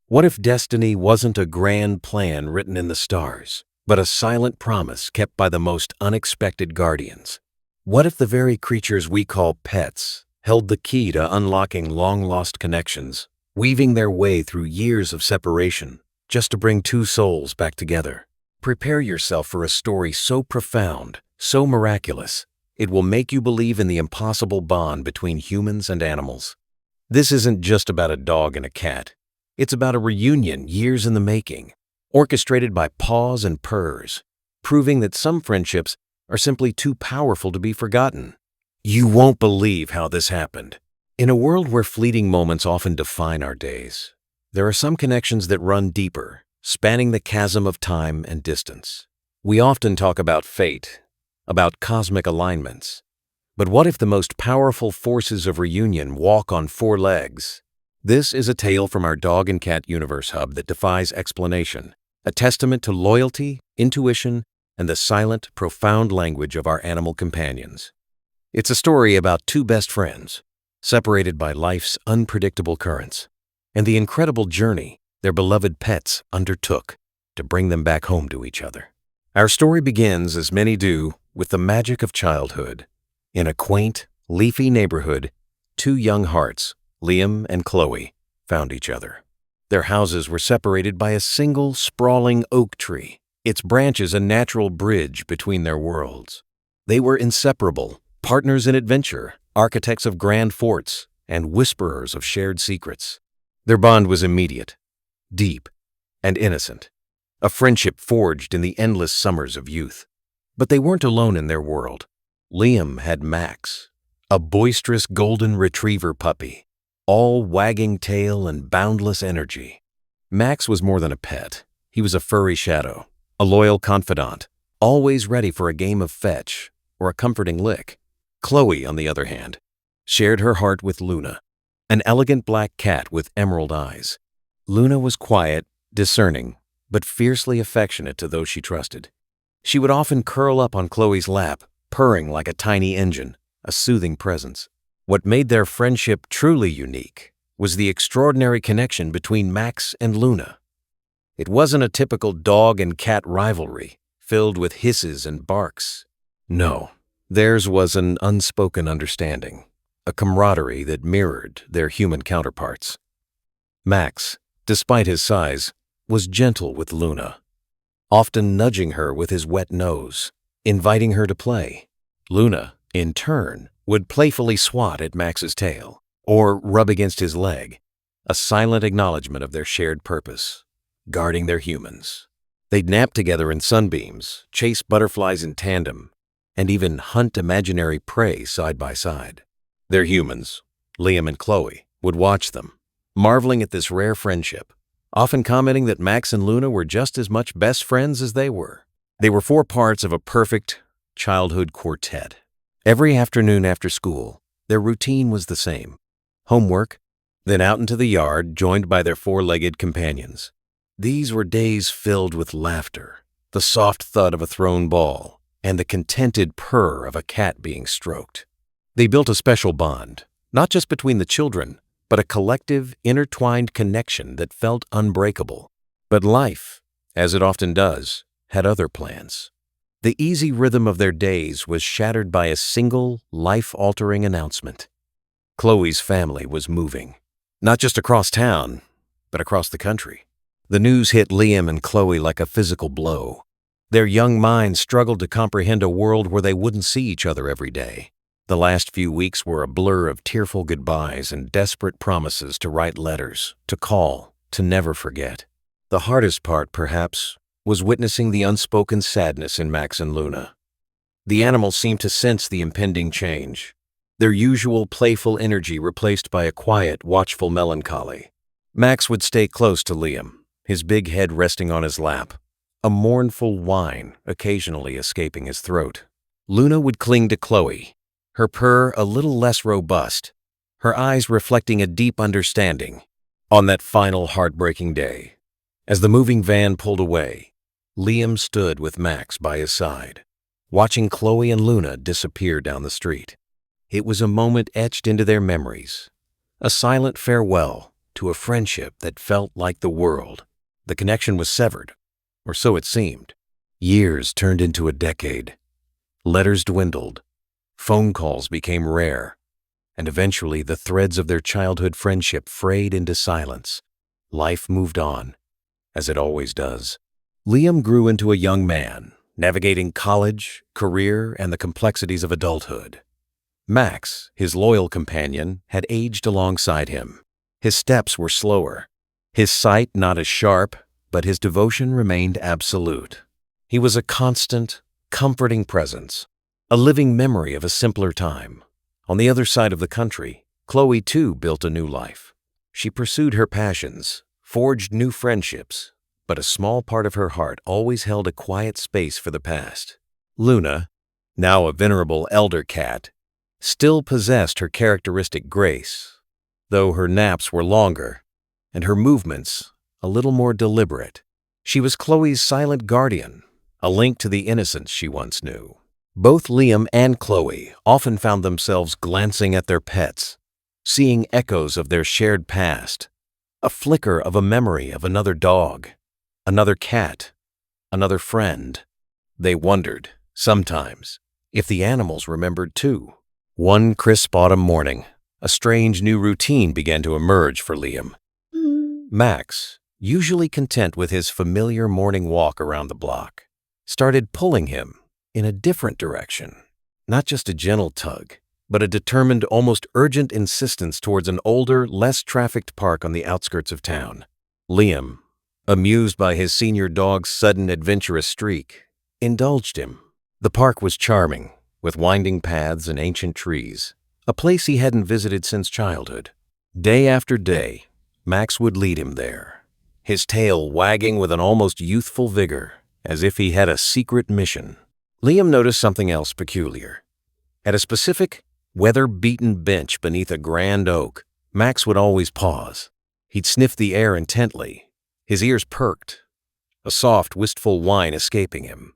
What if destiny wasn't a grand plan written in the stars, but a silent promise kept by the most unexpected guardians? What if the very creatures we call pets held the key to unlocking long-lost connections, weaving their way through years of separation just to bring two souls back together? Prepare yourself for a story so profound, so miraculous, it will make you believe in the impossible bond between humans and animals. This isn't just about a dog and a cat. It's about a reunion years in the making, orchestrated by paws and purrs, proving that some friendships are simply too powerful to be forgotten. You won't believe how this happened. In a world where fleeting moments often define our days, there are some connections that run deeper, spanning the chasm of time and distance. We often talk about fate, about cosmic alignments. But what if the most powerful forces of reunion walk on four legs? This is a tale from our Dog and Cat Universe Hub that defies explanation, a testament to loyalty, intuition, and the silent, profound language of our animal companions. It's a story about two best friends, separated by life's unpredictable currents, and the incredible journey their beloved pets undertook to bring them back home to each other. Our story begins, as many do, with the magic of childhood. In a quaint, leafy neighborhood, two young hearts, Liam and Chloe, found each other. Their houses were separated by a single, sprawling oak tree, its branches a natural bridge between their worlds. They were inseparable, partners in adventure, architects of grand forts, and whisperers of shared secrets. Their bond was immediate, deep, and innocent, a friendship forged in the endless summers of youth. But they weren't alone in their world. Liam had Max, a boisterous golden retriever puppy, all wagging tail and boundless energy. Max was more than a pet. He was a furry shadow, a loyal confidant, always ready for a game of fetch or a comforting lick. Chloe, on the other hand, shared her heart with Luna, an elegant black cat with emerald eyes. Luna was quiet, discerning, but fiercely affectionate to those she trusted. She would often curl up on Chloe's lap, purring like a tiny engine, a soothing presence. What made their friendship truly unique was the extraordinary connection between Max and Luna. It wasn't a typical dog and cat rivalry, filled with hisses and barks. No, theirs was an unspoken understanding, a camaraderie that mirrored their human counterparts. Max, despite his size, was gentle with Luna, often nudging her with his wet nose, inviting her to play. Luna, in turn, would playfully swat at Max's tail or rub against his leg, a silent acknowledgement of their shared purpose, guarding their humans. They'd nap together in sunbeams, chase butterflies in tandem, and even hunt imaginary prey side by side. Their humans, Liam and Chloe, would watch them, marveling at this rare friendship, often commenting that Max and Luna were just as much best friends as they were. They were four parts of a perfect childhood quartet. Every afternoon after school, their routine was the same. Homework, then out into the yard, joined by their four-legged companions. These were days filled with laughter, the soft thud of a thrown ball, and the contented purr of a cat being stroked. They built a special bond, not just between the children, but a collective, intertwined connection that felt unbreakable. But life, as it often does, had other plans. The easy rhythm of their days was shattered by a single, life-altering announcement. Chloe's family was moving, not just across town, but across the country. The news hit Liam and Chloe like a physical blow. Their young minds struggled to comprehend a world where they wouldn't see each other every day. The last few weeks were a blur of tearful goodbyes and desperate promises to write letters, to call, to never forget. The hardest part, perhaps, was witnessing the unspoken sadness in Max and Luna. The animals seemed to sense the impending change, their usual playful energy replaced by a quiet, watchful melancholy. Max would stay close to Liam, his big head resting on his lap, a mournful whine occasionally escaping his throat. Luna would cling to Chloe, her purr a little less robust, her eyes reflecting a deep understanding. On that final heartbreaking day, as the moving van pulled away, Liam stood with Max by his side, watching Chloe and Luna disappear down the street. It was a moment etched into their memories, a silent farewell to a friendship that felt like the world. The connection was severed, or so it seemed. Years turned into a decade. Letters dwindled. Phone calls became rare. And eventually the threads of their childhood friendship frayed into silence. Life moved on, as it always does. Liam grew into a young man, navigating college, career, and the complexities of adulthood. Max, his loyal companion, had aged alongside him. His steps were slower, his sight not as sharp, but his devotion remained absolute. He was a constant, comforting presence, a living memory of a simpler time. On the other side of the country, Chloe too built a new life. She pursued her passions, forged new friendships, but a small part of her heart always held a quiet space for the past. Luna, now a venerable elder cat, still possessed her characteristic grace, though her naps were longer and her movements a little more deliberate. She was Chloe's silent guardian, a link to the innocence she once knew. Both Liam and Chloe often found themselves glancing at their pets, seeing echoes of their shared past, a flicker of a memory of another dog, another cat, another friend. They wondered, sometimes, if the animals remembered too. One crisp autumn morning, a strange new routine began to emerge for Liam. Max, usually content with his familiar morning walk around the block, started pulling him in a different direction. Not just a gentle tug, but a determined, almost urgent insistence towards an older, less trafficked park on the outskirts of town. Liam, amused by his senior dog's sudden adventurous streak, indulged him. The park was charming, with winding paths and ancient trees, a place he hadn't visited since childhood. Day after day, Max would lead him there, his tail wagging with an almost youthful vigor, as if he had a secret mission. Liam noticed something else peculiar. At a specific, weather-beaten bench beneath a grand oak, Max would always pause. He'd sniff the air intently, his ears perked, a soft, wistful whine escaping him.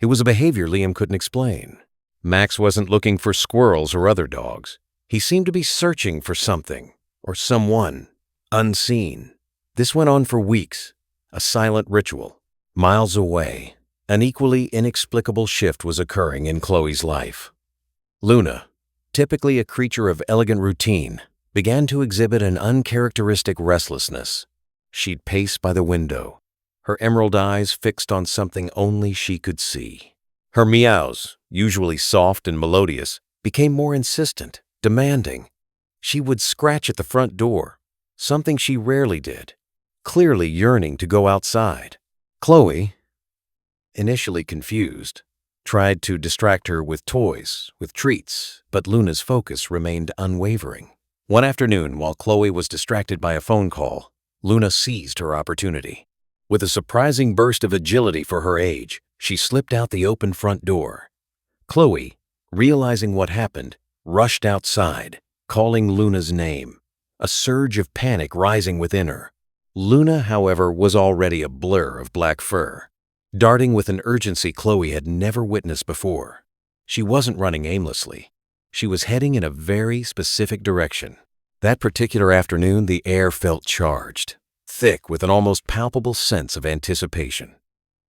It was a behavior Liam couldn't explain. Max wasn't looking for squirrels or other dogs. He seemed to be searching for something, or someone, unseen. This went on for weeks, a silent ritual. Miles away, an equally inexplicable shift was occurring in Chloe's life. Luna, typically a creature of elegant routine, began to exhibit an uncharacteristic restlessness. She'd pace by the window, her emerald eyes fixed on something only she could see. Her meows, usually soft and melodious, became more insistent, demanding. She would scratch at the front door, something she rarely did, clearly yearning to go outside. Chloe, initially confused, tried to distract her with toys, with treats, but Luna's focus remained unwavering. One afternoon, while Chloe was distracted by a phone call, Luna seized her opportunity. With a surprising burst of agility for her age, she slipped out the open front door. Chloe, realizing what happened, rushed outside, calling Luna's name, a surge of panic rising within her. Luna, however, was already a blur of black fur, darting with an urgency Chloe had never witnessed before. She wasn't running aimlessly. She was heading in a very specific direction. That particular afternoon, the air felt charged, thick with an almost palpable sense of anticipation.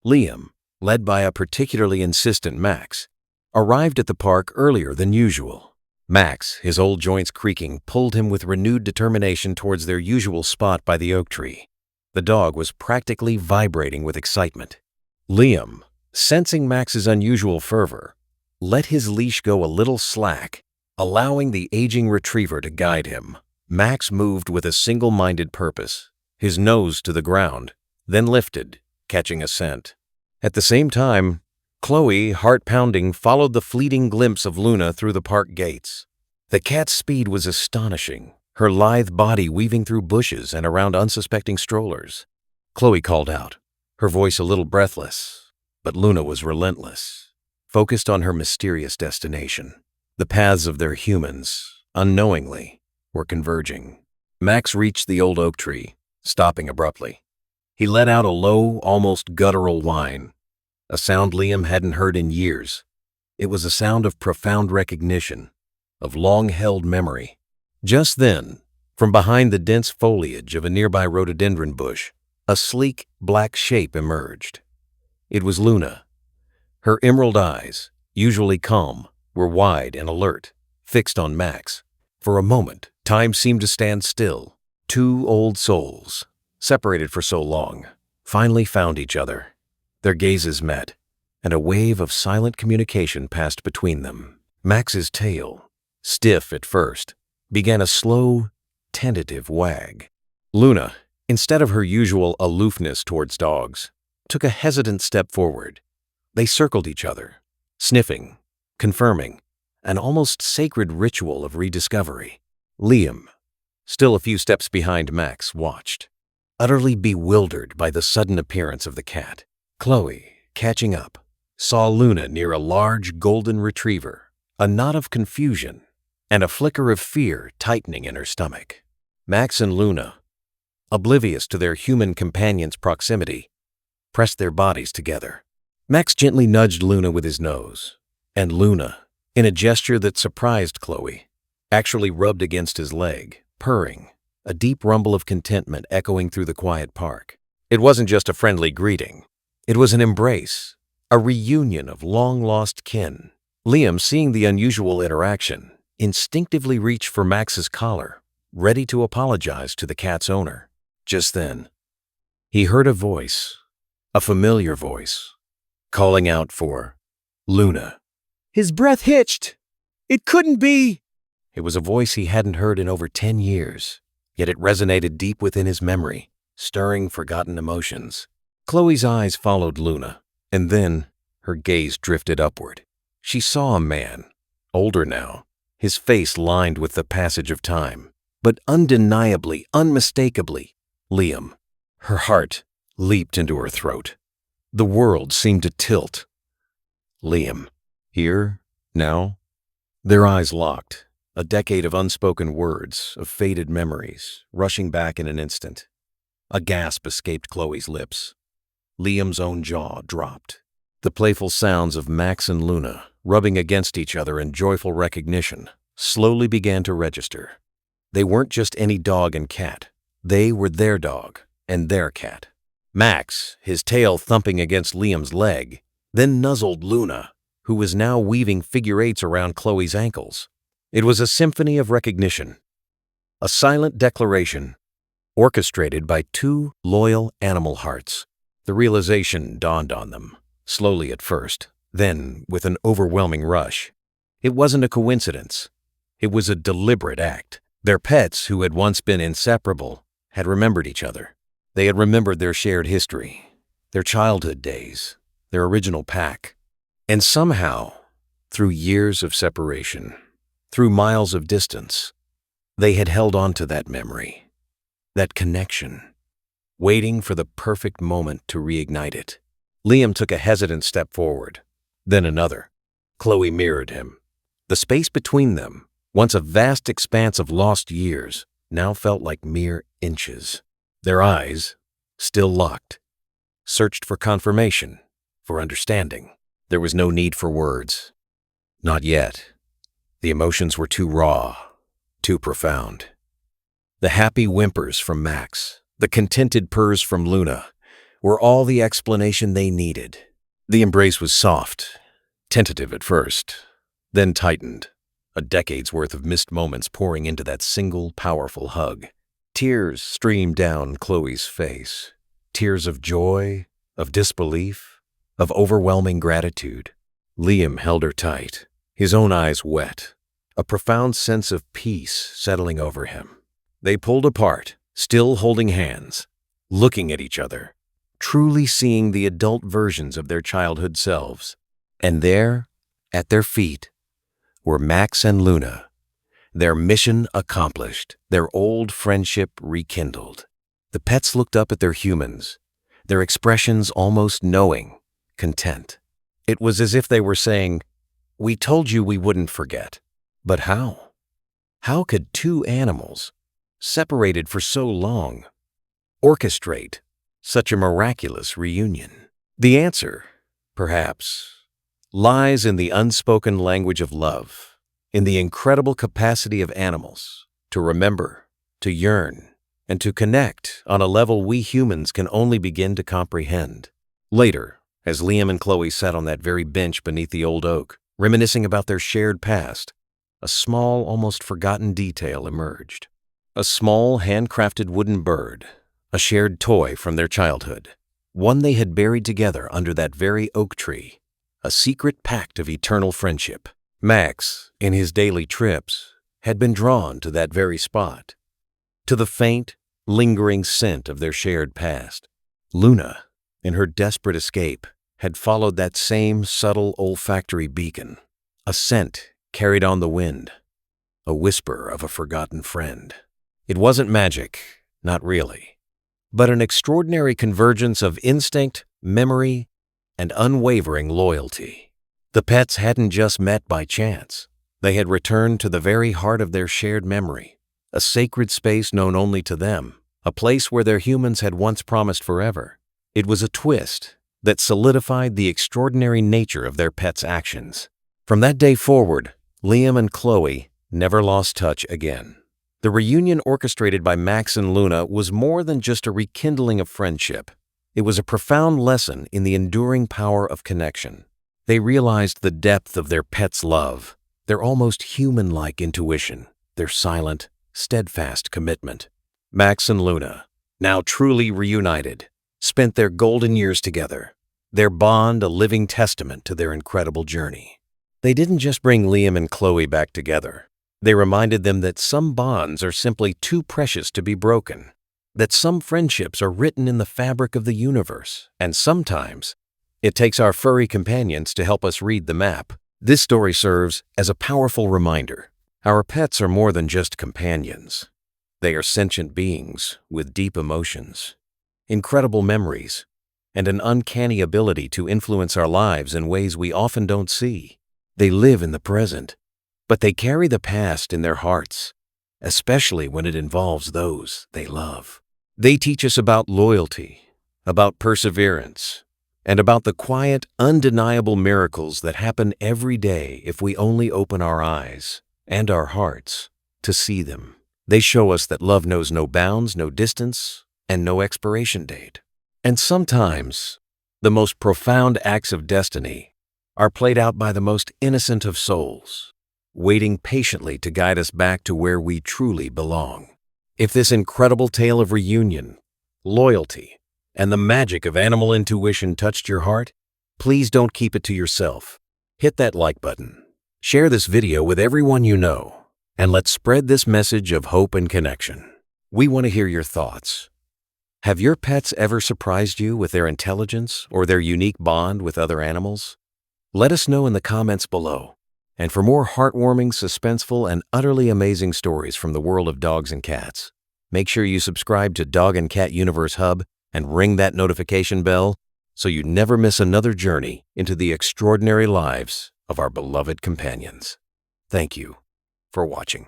Liam, led by a particularly insistent Max, arrived at the park earlier than usual. Max, his old joints creaking, pulled him with renewed determination towards their usual spot by the oak tree. The dog was practically vibrating with excitement. Liam, sensing Max's unusual fervor, let his leash go a little slack, allowing the aging retriever to guide him. Max moved with a single-minded purpose, his nose to the ground, then lifted, catching a scent. At the same time, Chloe, heart-pounding, followed the fleeting glimpse of Luna through the park gates. The cat's speed was astonishing, her lithe body weaving through bushes and around unsuspecting strollers. Chloe called out, her voice a little breathless, but Luna was relentless, focused on her mysterious destination. The paths of their humans, unknowingly, were converging. Max reached the old oak tree, stopping abruptly. He let out a low, almost guttural whine, a sound Liam hadn't heard in years. It was a sound of profound recognition, of long-held memory. Just then, From behind the dense foliage of a nearby rhododendron bush, a sleek, black shape emerged. It was Luna. Her emerald eyes, usually calm, were wide and alert, fixed on Max. For a moment, time seemed to stand still. Two old souls, separated for so long, finally found each other. Their gazes met, and a wave of silent communication passed between them. Max's tail, stiff at first, began a slow, tentative wag. Luna, instead of her usual aloofness towards dogs, took a hesitant step forward. They circled each other, sniffing, confirming, an almost sacred ritual of rediscovery. Liam, still a few steps behind Max, watched, utterly bewildered by the sudden appearance of the cat. Chloe, catching up, saw Luna near a large golden retriever, a knot of confusion and a flicker of fear tightening in her stomach. Max and Luna, oblivious to their human companion's proximity, pressed their bodies together. Max gently nudged Luna with his nose, and Luna, in a gesture that surprised Chloe, actually rubbed against his leg, purring, a deep rumble of contentment echoing through the quiet park. It wasn't just a friendly greeting. It was an embrace, a reunion of long-lost kin. Liam, seeing the unusual interaction, instinctively reached for Max's collar, ready to apologize to the cat's owner. Just then, he heard a voice, a familiar voice, calling out for Luna. His breath hitched. It couldn't be. It was a voice he hadn't heard in over 10 years, yet it resonated deep within his memory, stirring forgotten emotions. Chloe's eyes followed Luna, and then her gaze drifted upward. She saw a man, older now, his face lined with the passage of time, but undeniably, unmistakably, Liam. Her heart leaped into her throat. The world seemed to tilt. Liam. Here? Now? Their eyes locked, a decade of unspoken words, of faded memories, rushing back in an instant. A gasp escaped Chloe's lips. Liam's own jaw dropped. The playful sounds of Max and Luna, rubbing against each other in joyful recognition, slowly began to register. They weren't just any dog and cat. They were their dog and their cat. Max, his tail thumping against Liam's leg, then nuzzled Luna, who was now weaving figure eights around Chloe's ankles. It was a symphony of recognition, a silent declaration, orchestrated by two loyal animal hearts. The realization dawned on them, slowly at first, then with an overwhelming rush. It wasn't a coincidence. It was a deliberate act. Their pets, who had once been inseparable, had remembered each other. They had remembered their shared history, their childhood days, their original pack. And somehow, through years of separation, through miles of distance, they had held on to that memory, that connection, waiting for the perfect moment to reignite it. Liam took a hesitant step forward, then another. Chloe mirrored him. The space between them, once a vast expanse of lost years, now felt like mere inches. Their eyes, still locked, searched for confirmation, for understanding. There was no need for words. Not yet. The emotions were too raw, too profound. The happy whimpers from Max, the contented purrs from Luna, were all the explanation they needed. The embrace was soft, tentative at first, then tightened, a decade's worth of missed moments pouring into that single, powerful hug. Tears streamed down Chloe's face, tears of joy, of disbelief, of overwhelming gratitude. Liam held her tight, his own eyes wet, a profound sense of peace settling over him. They pulled apart, still holding hands, looking at each other, truly seeing the adult versions of their childhood selves. And there, at their feet, were Max and Luna, their mission accomplished, their old friendship rekindled. The pets looked up at their humans, their expressions almost knowing, content. It was as if they were saying, "We told you we wouldn't forget." But how? How could two animals, separated for so long, orchestrate such a miraculous reunion? The answer, perhaps, lies in the unspoken language of love, in the incredible capacity of animals to remember, to yearn, and to connect on a level we humans can only begin to comprehend. Later, as Liam and Chloe sat on that very bench beneath the old oak, reminiscing about their shared past, a small, almost forgotten detail emerged. A small, handcrafted wooden bird, a shared toy from their childhood, one they had buried together under that very oak tree, a secret pact of eternal friendship. Max, in his daily trips, had been drawn to that very spot, to the faint, lingering scent of their shared past. Luna, in her desperate escape, had followed that same subtle olfactory beacon, a scent carried on the wind, a whisper of a forgotten friend. It wasn't magic, not really, but an extraordinary convergence of instinct, memory, and unwavering loyalty. The pets hadn't just met by chance. They had returned to the very heart of their shared memory, a sacred space known only to them, a place where their humans had once promised forever. It was a twist that solidified the extraordinary nature of their pets' actions. From that day forward, Liam and Chloe never lost touch again. The reunion orchestrated by Max and Luna was more than just a rekindling of friendship. It was a profound lesson in the enduring power of connection. They realized the depth of their pets' love, their almost human-like intuition, their silent, steadfast commitment. Max and Luna, now truly reunited, spent their golden years together, their bond a living testament to their incredible journey. They didn't just bring Liam and Chloe back together. They reminded them that some bonds are simply too precious to be broken, that some friendships are written in the fabric of the universe, and sometimes it takes our furry companions to help us read the map. This story serves as a powerful reminder. Our pets are more than just companions. They are sentient beings with deep emotions, incredible memories, and an uncanny ability to influence our lives in ways we often don't see. They live in the present, but they carry the past in their hearts, especially when it involves those they love. They teach us about loyalty, about perseverance, and about the quiet, undeniable miracles that happen every day if we only open our eyes and our hearts to see them. They show us that love knows no bounds, no distance, and no expiration date. And sometimes, the most profound acts of destiny are played out by the most innocent of souls, waiting patiently to guide us back to where we truly belong. If this incredible tale of reunion, loyalty, and the magic of animal intuition touched your heart, please don't keep it to yourself. Hit that like button. Share this video with everyone you know, and let's spread this message of hope and connection. We want to hear your thoughts. Have your pets ever surprised you with their intelligence or their unique bond with other animals? Let us know in the comments below. And for more heartwarming, suspenseful, and utterly amazing stories from the world of dogs and cats, make sure you subscribe to Dog and Cat Universe Hub and ring that notification bell so you never miss another journey into the extraordinary lives of our beloved companions. Thank you for watching.